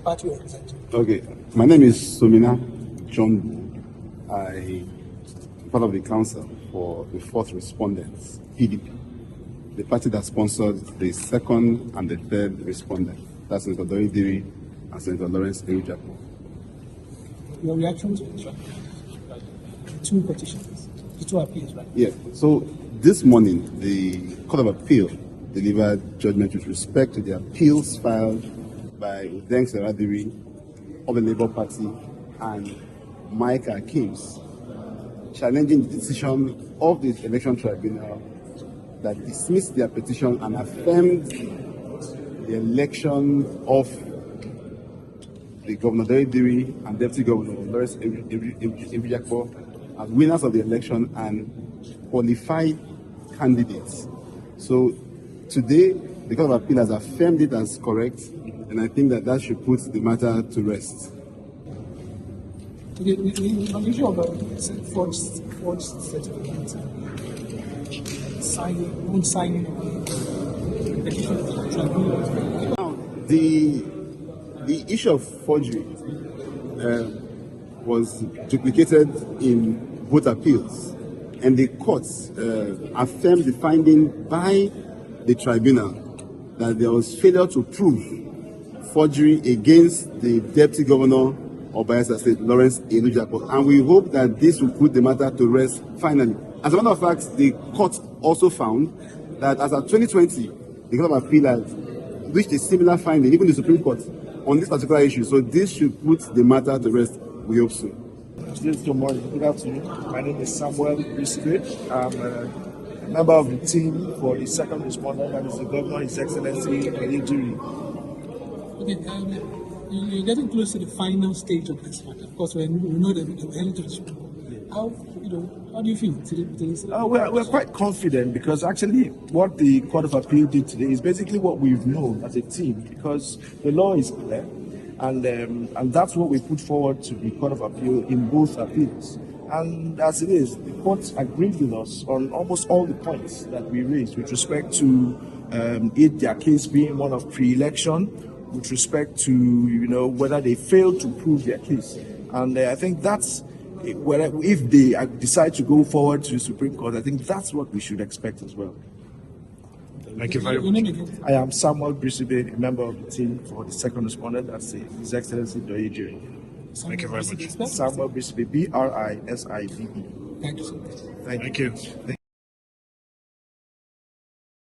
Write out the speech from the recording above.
Party representative. Okay, my name is Somina John. I am part of the council for the fourth respondents, PDP, the party that sponsored the second and the third respondent. That's Senator Douye Diri and Senator Lawrence Eradiri. Your reaction to the two petitions, the two appeals, right? Yeah. So this morning, the Court of Appeal delivered judgment with respect to the appeals filed by Udengs Eradiri of the Labour Party and Wike Akims, challenging the decision of the election tribunal that dismissed their petition and affirmed the election of the Governor Douye Diri and Deputy Governor Lawrence Eradiri as winners of the election and qualified candidates. So today, the Court of Appeal has affirmed it as correct, and I think that should put the matter to rest. Okay, on the issue of forged certificates, signing petition of the tribunal. Now, the issue of forgery was duplicated in both appeals, and the courts affirmed the finding by the tribunal that there was failure to prove forgery against the Deputy Governor of Bayelsa State, Lawrence Eradiri, and we hope that this will put the matter to rest finally. As a matter of fact, the court also found that as of 2020, the Court of Appeal has reached a similar finding, even the Supreme Court, on this particular issue. So this should put the matter to rest. We hope so. Good morning. Good afternoon. My name is Samuel Brisbane. I'm a member of the team for the second respondent, that is the Governor, His Excellency Eradiri. Okay, you're getting close to the final stage of this matter. Of course, we know that we're heading to the Supreme Court. How do you feel today? We're quite confident, because actually what the Court of Appeal did today is basically what we've known as a team, because the law is clear, and that's what we put forward to the Court of Appeal in both appeals. And as it is, the court agreed with us on almost all the points that we raised with respect to their case being one of pre-election, with respect to whether they failed to prove their case. And I think that's if they decide to go forward to the Supreme Court, I think that's what we should expect as well. Thank you very much. I am Samuel Brisbane, a member of the team for the second respondent, that's His Excellency Douye Diri. Thank you very much. Samuel Brisbane, Brisbane. Thank you so much. Thank you.